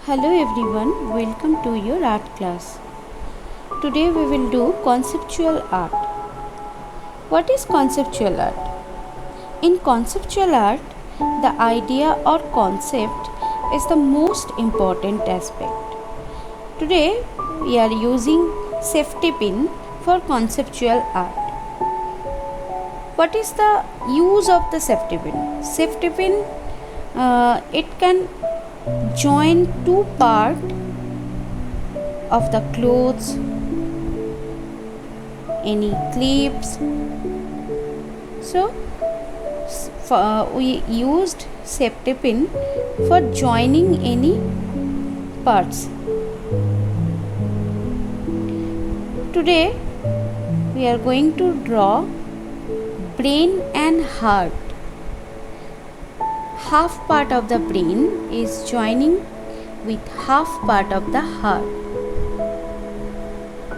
Hello everyone, welcome to your art class. Today we will do conceptual art. What is conceptual art? In conceptual art, the idea or concept is the most important aspect. Today we are using safety pin for conceptual art. What is the use of the safety pin? Safety pin, it can join two parts of the clothes, any clips. So we used safety pin for joining any parts. Today we are going to draw brain and heart. Half part of the brain is joining with half part of the heart.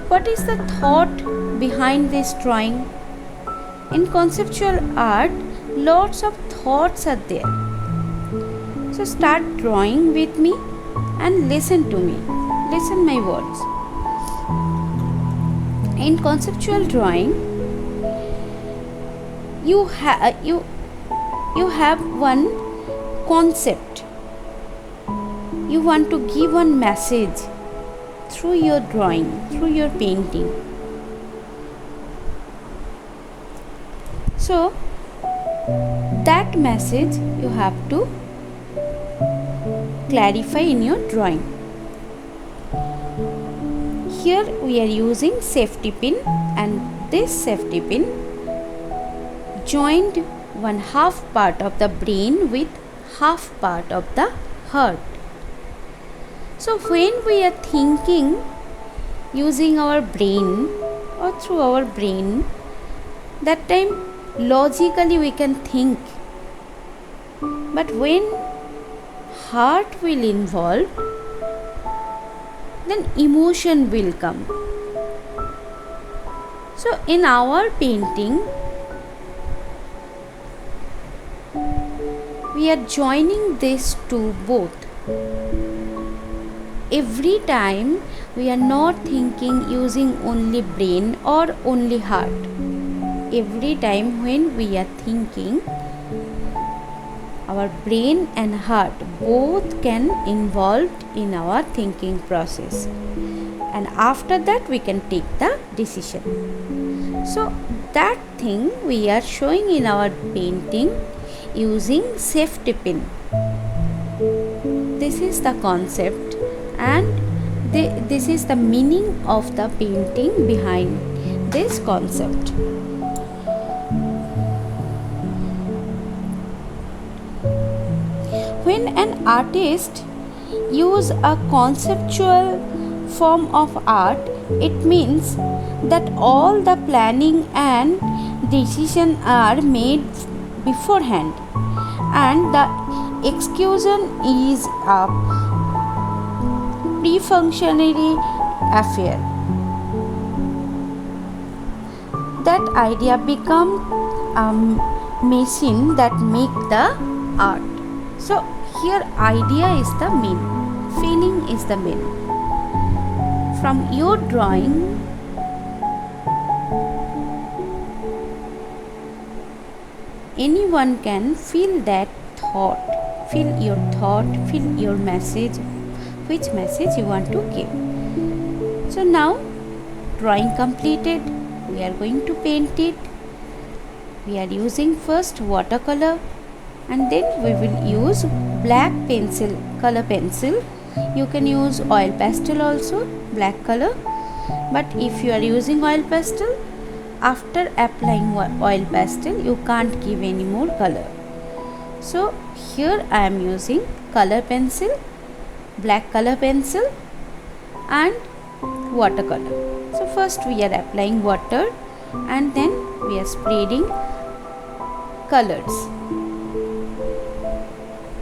What is the thought behind this drawing? In conceptual art, lots of thoughts are there. So start drawing with me and listen to me. Listen my words. In conceptual drawing, you have one concept. You want to give one message through your drawing, through your painting. So that message you have to clarify in your drawing. Here we are using safety pin, and this safety pin joined one half part of the brain with half part of the heart. So when we are thinking using our brain or through our brain, that time logically we can think, but when heart will involve, then emotion will come. So in our painting, we are joining these two both. Every time we are not thinking using only brain or only heart. Every time when we are thinking, our brain and heart both can involved in our thinking process, and after that we can take the decision. So that thing we are showing in our painting using safety pin. This is the concept, and this is the meaning of the painting behind this concept. When an artist use a conceptual form of art, it means that all the planning and decision are made beforehand, and the execution is a pre-functionary affair. That idea become a machine that make the art. So here idea is the main, feeling is the main. From your drawing, anyone can feel that thought, feel your message, which message you want to give. So now drawing completed, we are going to paint it. We are using first watercolor, and then we will use black pencil, color pencil. You can use oil pastel also, black color, but if you are using oil pastel, after applying oil pastel you can't give any more color. So here I am using color pencil, black color pencil and watercolor. So first we are applying water, and then we are spreading colors.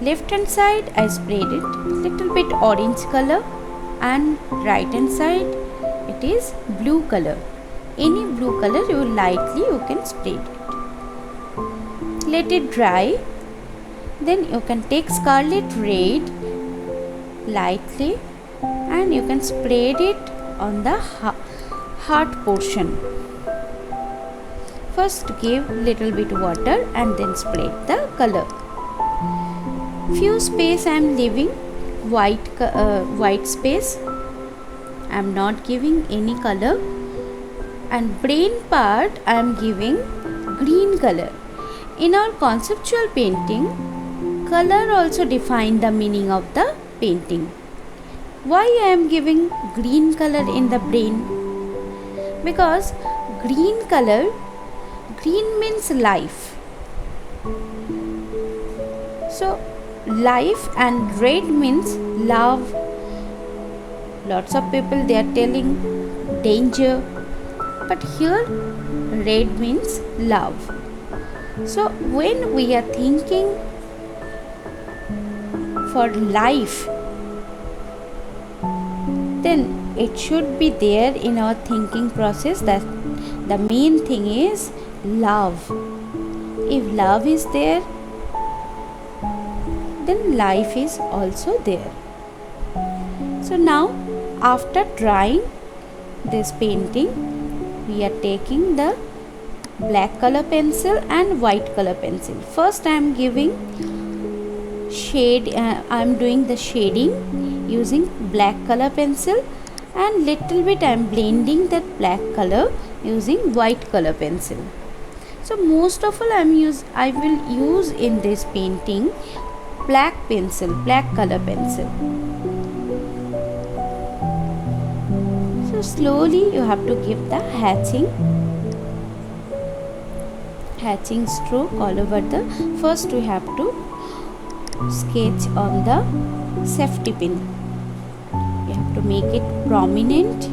Left hand side I sprayed it little bit orange color, and right hand side it is blue color. Any blue color you can spread it. Let it dry. Then you can take scarlet red lightly and you can spread it on the heart portion. First give little bit water and then spread the color. Few space I am leaving white space. I am not giving any color, and brain part I am giving green color. In our conceptual painting, color also define the meaning of the painting. Why I am giving green color in the brain? Because green color, green means life. So life, and red means love. Lots of people they are telling danger, but here red means love. So when we are thinking for life, then it should be there in our thinking process that the main thing is love. If love is there, then life is also there. So now after drawing this painting, we are taking the black color pencil and white color pencil. First I am giving shade, I am doing the shading using black color pencil, and little bit I am blending that black color using white color pencil. So most of all I will use in this painting black color pencil. So slowly you have to give the hatching stroke all over the. First we have to sketch on the safety pin. You have to make it prominent.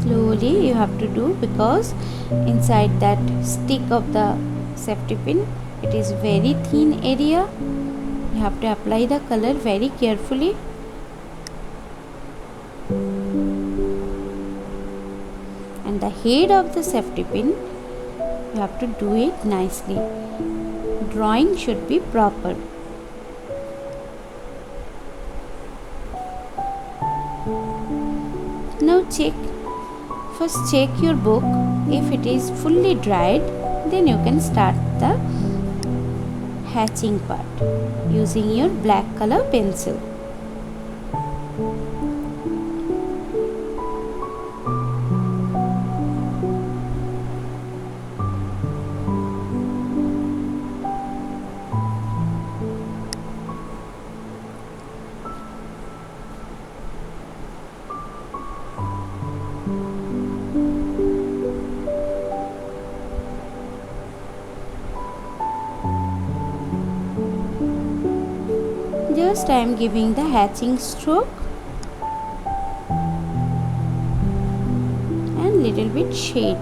Slowly you have to do, because inside that stick of the safety pin, it is very thin area. You have to apply the color very carefully. And the head of the safety pin, you have to do it nicely. Drawing should be proper. Now first check your book. If it is fully dried, then you can start the hatching part using your black color pencil. Just I am giving the hatching stroke and little bit shade.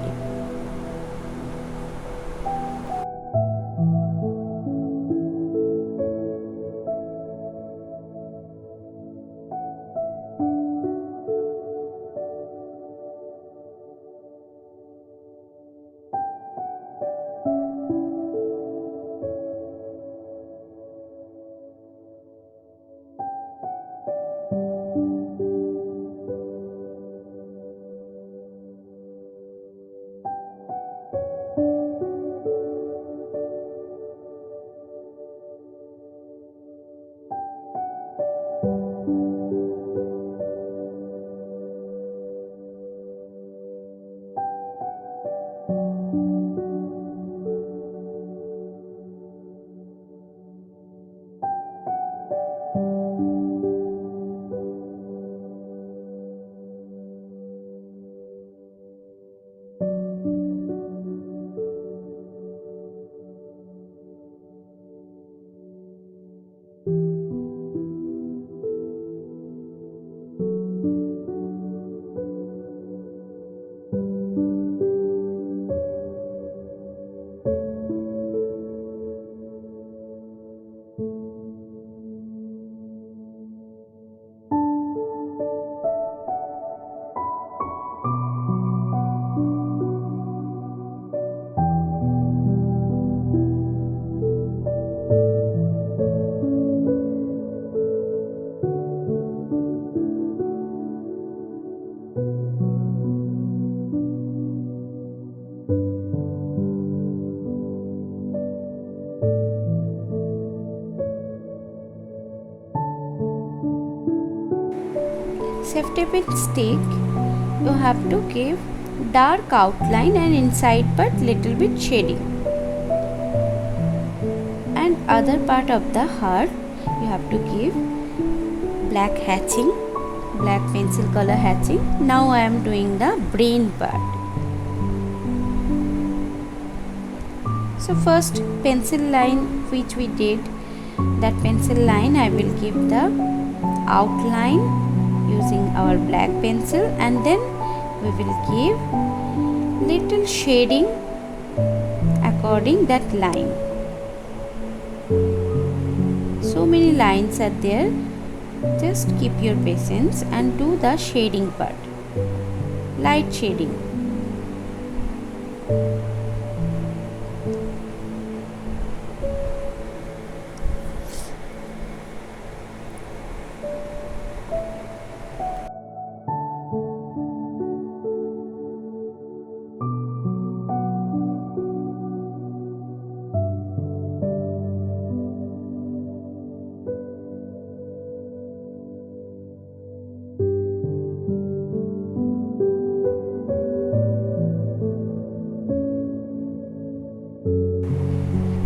safety pin stick, you have to give dark outline and inside but little bit shading. And other part of the heart you have to give black hatching, black pencil color hatching. Now I am doing the brain part. So first pencil line which we did, that pencil line I will give the outline using our black pencil, and then we will give little shading according that line. So many lines are there, just keep your patience and do the shading part, light shading.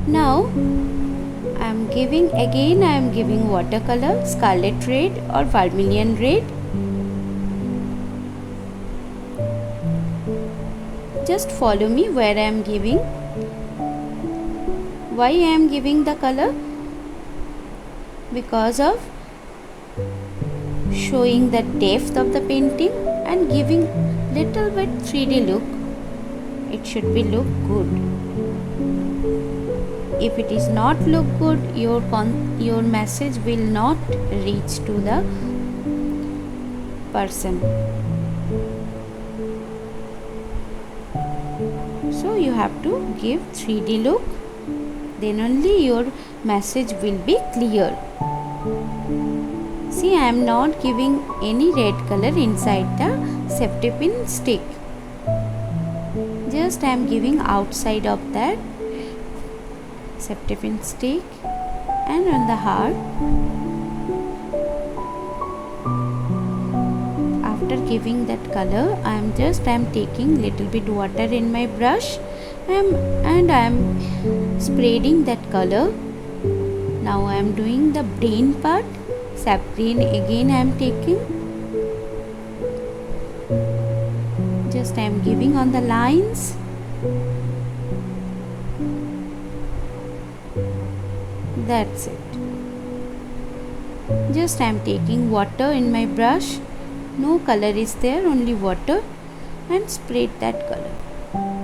Now I am giving watercolor, scarlet red or vermilion red. Just follow me where I am giving. Why I am giving the color? Because of showing the depth of the painting and giving little bit 3D look. It should be look good. If it is not look good, your message will not reach to the person. So you have to give 3D look, then only your message will be clear. See, I am not giving any red color inside the safety pin stick. Just I am giving outside of that safety pin stick and on the heart. After giving that color, I am taking little bit water in my brush and I am spreading that color. Now I am doing the brain part. Sap green again I am taking. Just I am giving on the lines. That's it. Just I am taking water in my brush. No color is there, only water, and spread that color.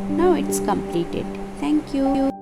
Now it's completed. Thank you.